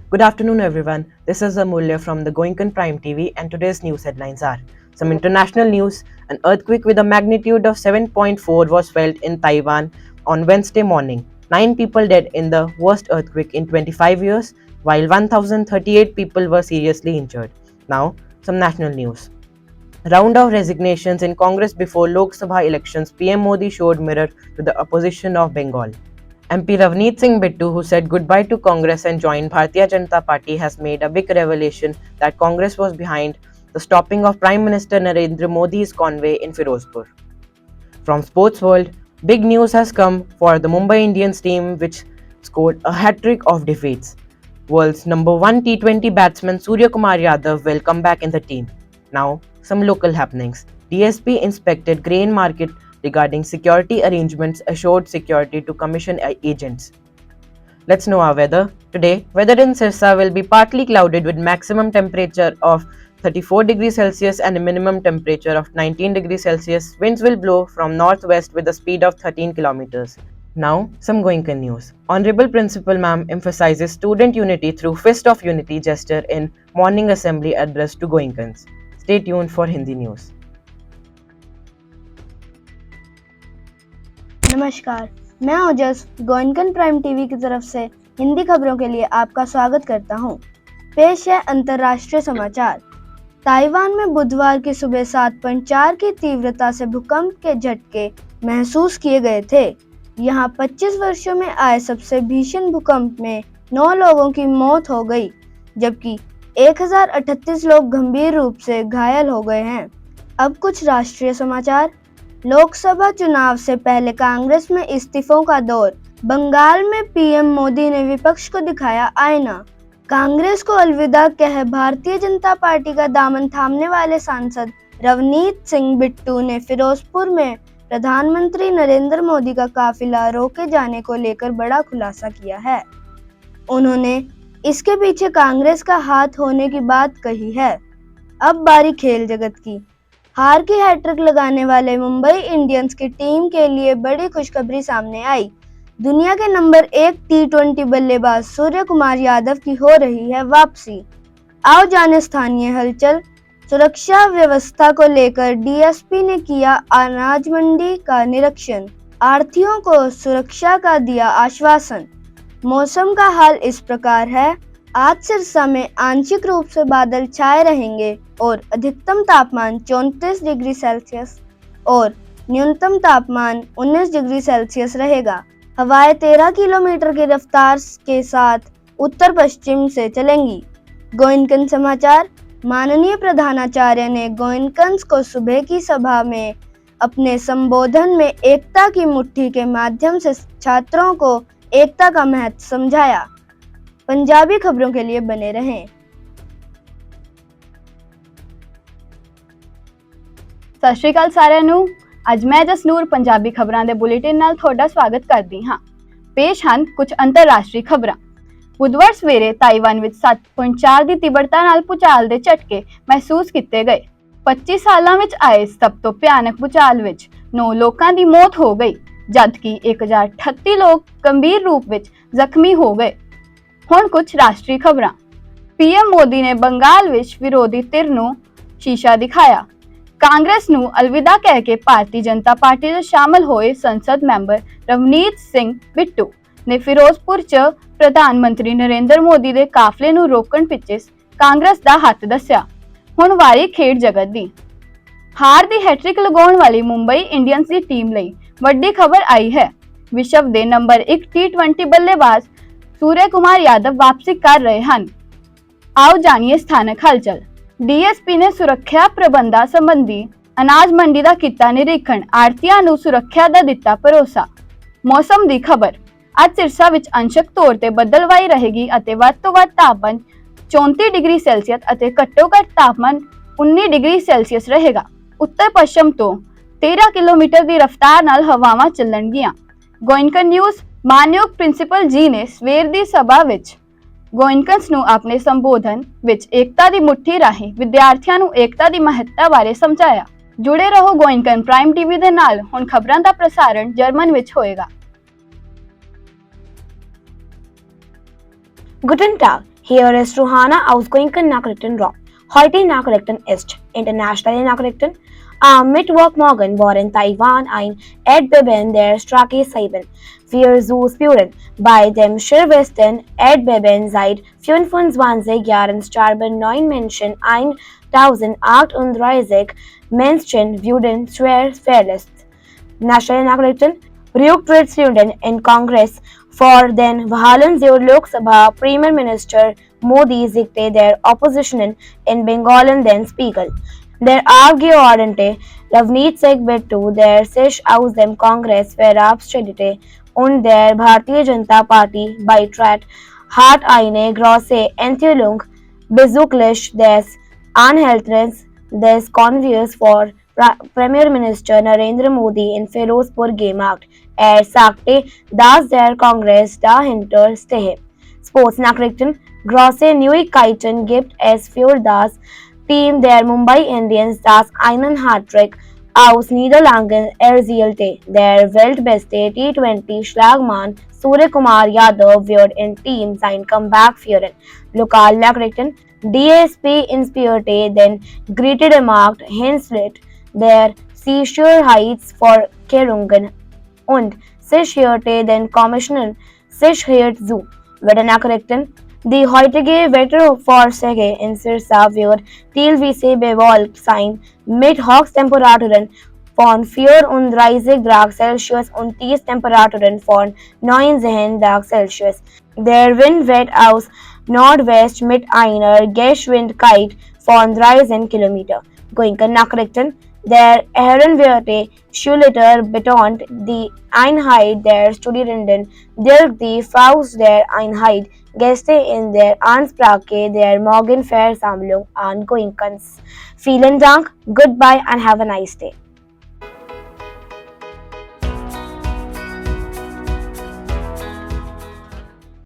Good afternoon, everyone. This is Amulya from the Goenkan Prime TV, and today's news headlines are some international news. An earthquake with a magnitude of 7.4 was felt in Taiwan on Wednesday morning. 9 people dead in the worst earthquake in 25 years, while 1,038 people were seriously injured. Now, some national news. Round of resignations in Congress before Lok Sabha elections, PM Modi showed mirror to the opposition of Bengal. MP Ravneet Singh Bittu, who said goodbye to Congress and joined Bharatiya Janata Party, has made a big revelation that Congress was behind the stopping of Prime Minister Narendra Modi's convoy in Firozpur. From sports world, big news has come for the Mumbai Indians team, which scored a hat-trick of defeats. World's number 1 T20 batsman Surya Kumar Yadav will come back in the team. Now, some local happenings. DSP inspected grain market regarding security arrangements, assured security to commission agents. Let's know our weather. Today, weather in Sirsa will be partly clouded with maximum temperature of 34 degrees Celsius and a minimum temperature of 19 degrees Celsius. Winds will blow from northwest with a speed of 13 kilometers. Now, some Goenkan news. Honorable Principal Ma'am emphasizes student unity through Fist of Unity gesture in morning assembly address to Goenkans. Stay tuned for Hindi news. नमस्कार, मैं ओजस गोइनकन prime TV की तरफ से हिंदी खबरों के लिए आपका स्वागत करता हूं। पेश है अंतर्राष्ट्रीय समाचार। ताइवान में बुधवार की सुबह 7.4 की तीव्रता से भूकंप के झटके महसूस किए गए थे। यहां 25 वर्षों में आए सबसे भीषण भूकंप में 9 लोगों की मौत हो गई, जबकि 1038 लोग गंभीर रूप से घायल हो गए हैं। अब कुछ राष्ट्रीय समाचार। लोकसभा चुनाव से पहले कांग्रेस में इस्तीफों का दौर। बंगाल में पीएम मोदी ने विपक्ष को दिखाया आईना। कांग्रेस को अलविदा कह भारतीय जनता पार्टी का दामन थामने वाले सांसद रवनीत सिंह बिट्टू ने फिरोजपुर में प्रधानमंत्री नरेंद्र मोदी का काफिला रोके जाने को लेकर बड़ा खुलासा किया है। उन्होंने इसके पीछे कांग्रेस का हाथ होने की बात कही है। अब बारी खेल जगत की। हार की हैट्रिक लगाने वाले मुंबई इंडियंस की टीम के लिए बड़ी खुशखबरी सामने आई। दुनिया के नंबर 1 T20 बल्लेबाज सूर्य कुमार यादव की हो रही है वापसी। आओ जाने स्थानीय हलचल। सुरक्षा व्यवस्था को लेकर डीएसपी ने किया अनाज मंडी का निरीक्षण। आढ़तियों को सुरक्षा का दिया आश्वासन। मौसम का हाल इस प्रकार है। आज सिरसा में आंशिक रूप से बादल छाए रहेंगे और अधिकतम तापमान 34 डिग्री सेल्सियस और न्यूनतम तापमान 19 डिग्री सेल्सियस रहेगा। हवाएं 13 किलोमीटर की रफ्तार के साथ उत्तर पश्चिम से चलेंगी। गोइनकन समाचार। माननीय प्रधानाचार्य ने गोइनकन्स को सुबह की सभा में अपने संबोधन में एकता की मुट्ठी के माध्यम से छात्रों को एकता का महत्व समझाया। पंजाबी खबरों के लिए बने रहें। ਸਤਿ ਸ਼੍ਰੀ ਅਕਾਲ ਸਾਰਿਆਂ ਨੂੰ। ਅੱਜ ਮੈਂ ਜਸਨੂਰ ਪੰਜਾਬੀ ਖਬਰਾਂ ਦੇ ਬੁਲੇਟਿਨ ਨਾਲ ਤੁਹਾਡਾ ਸਵਾਗਤ ਕਰਦੀ ਹਾਂ। ਪੇਸ਼ ਹਨ ਕੁਝ ਅੰਤਰਰਾਸ਼ਟਰੀ ਖਬਰਾਂ। ਬੁੱਧਵਾਰ ਸਵੇਰੇ ਤਾਈਵਾਨ ਵਿੱਚ 7.4 ਦੀ ਤੀਬਰਤਾ ਨਾਲ ਭੂਚਾਲ ਦੇ ਝਟਕੇ ਮਹਿਸੂਸ ਕੀਤੇ ਗਏ। 25 ਸਾਲਾਂ ਵਿੱਚ ਆਏ ਸਭ ਤੋਂ ਭਿਆਨਕ ਭੂਚਾਲ ਵਿੱਚ 9 ਲੋਕਾਂ ਦੀ ਮੌਤ ਹੋ ਗਈ, ਜਦਕਿ 1038 ਲੋਕ ਗੰਭੀਰ ਰੂਪ ਵਿੱਚ ਜ਼ਖਮੀ ਹੋ ਗਏ। ਹੁਣ ਕੁਝ ਰਾਸ਼ਟਰੀ ਖਬਰਾਂ। ਪੀਐਮ ਮੋਦੀ ਨੇ ਬੰਗਾਲ ਵਿੱਚ ਵਿਰੋਧੀ ਧਿਰ ਨੂੰ ਸ਼ੀਸ਼ਾ ਦਿਖਾਇਆ। ਕਾਂਗਰਸ ਨੂੰ ਅਲਵਿਦਾ ਕਹਿ ਕੇ ਭਾਰਤੀ ਜਨਤਾ ਪਾਰਟੀ ਵਿੱਚ ਸ਼ਾਮਲ ਹੋਏ ਸੰਸਦ ਮੈਂਬਰ ਰਵਨੀਤ ਸਿੰਘ ਬਿੱਟੂ ਨੇ ਫਿਰੋਜ਼ਪੁਰ 'ਚ ਪ੍ਰਧਾਨ ਮੰਤਰੀ ਨਰਿੰਦਰ ਮੋਦੀ ਦੇ ਕਾਫਲੇ ਨੂੰ ਰੋਕਣ ਪਿੱਛੇ ਕਾਂਗਰਸ ਦਾ ਹੱਥ ਦੱਸਿਆ। ਹੁਣ ਵਾਰੀ ਖੇਡ ਜਗਤ ਦੀ। ਹਾਰ ਦੀ ਹੈਟ੍ਰਿਕ ਲਗਾਉਣ ਵਾਲੀ ਮੁੰਬਈ ਇੰਡੀਅਨਸ ਦੀ ਟੀਮ ਲਈ ਵੱਡੀ ਖਬਰ ਆਈ ਹੈ। ਵਿਸ਼ਵ ਦੇ ਨੰਬਰ 1 T20 ਬੱਲੇਬਾਜ਼ सूर्य कुमार यादव वापसी कर रहे हैं। आओ जानिए स्थानक हलचल। डीएसपी ने सुरक्षा प्रबंधा संबंधी अनाज मंडी का किया निरीक्षण। आड़तियां नूं सुरक्षा का दिता भरोसा। मौसम की खबर। अज सिरसा विच अंशक तौर ते बदलवाई रहेगी अते वध तों वध तापमान 34 डिग्री सेल्सियस अते घट्टो घट तापमान 19 डिग्री सेल्सियस रहेगा। उत्तर पश्चिम तो 13 किलोमीटर की रफ्तार नाल हवावां चलणगियां। गोइनकन न्यूज़। मानयोग प्रिंसीपल जी ने सवेर दी सभा विच गोइनकन्स नूं अपने संबोधन विच एकता दी मुट्ठी राही विद्यार्थियों नूं एकता दी महत्ता बारे समझाया। जुड़े रहो गोइनकन प्राइम टीवी दे नाल। हुण खबरां दा प्रसारण जर्मन विच होएगा। Guten Tag, Hier ist Ruhana aus Goinken-Nachrichten Raw. Heute Nachrichten ist internationale Nachrichten. Am Mittwochmorgen waren Taiwan ein Erdbeben der Stärke 7. Wir so spüren. Bei dem schwersten Erdbeben seit 25 Jahren starben 9 Menschen, 1038 Menschen wurden schwer verletzt. National Nachrichten. Rücktrittsrunden in Congress for den Wahlen zur Lok Sabha. Premier Minister Modi siegte der Opposition in Bengal den Spiegel. Der Abgeordnete Ravneet Singh Bittu, der sich aus dem Kongress verabschiedete und der Bharatiya Janata Party beitrat, hat eine große Enthüllung bezüglich des Anhaltens des Konvois vor Premierminister Narendra Modi in Firozpur gemacht. Sagte, dass der Kongress dahinter stehe. Sportsnachrichten. Große Neuigkeiten gibt es für das Team der Mumbai Indians, das einen Hattrick aus Niederlanden erzielte. Der weltbeste T20-Schlagmann Suryakumar Yadav wird im Team sein Comeback führen. Lokalnachrichten. DSP den Greeted-Markt Hinslet der Sicherheitsvorkehrungen und sicherte den Kommissionen Sicherheit zu. Wetternachrichten. Die heutige Wettervorhersage in Sirsa wird teilweise bewölkt sein mit Höchsttemperaturen von 34 Grad Celsius und Tiefstemperaturen von 19 Grad Celsius. Der Wind weht aus Nordwest mit einer Geschwindigkeit von 13 km. Goinken-Nachrichten. Der Ehrenwerte Schulleiter betont die Einheit der Studierenden durch die Faust der Einheit Gäste in der Ansprache der Morgenversammlung an Goinkens. Vielen Dank, goodbye and have a nice day.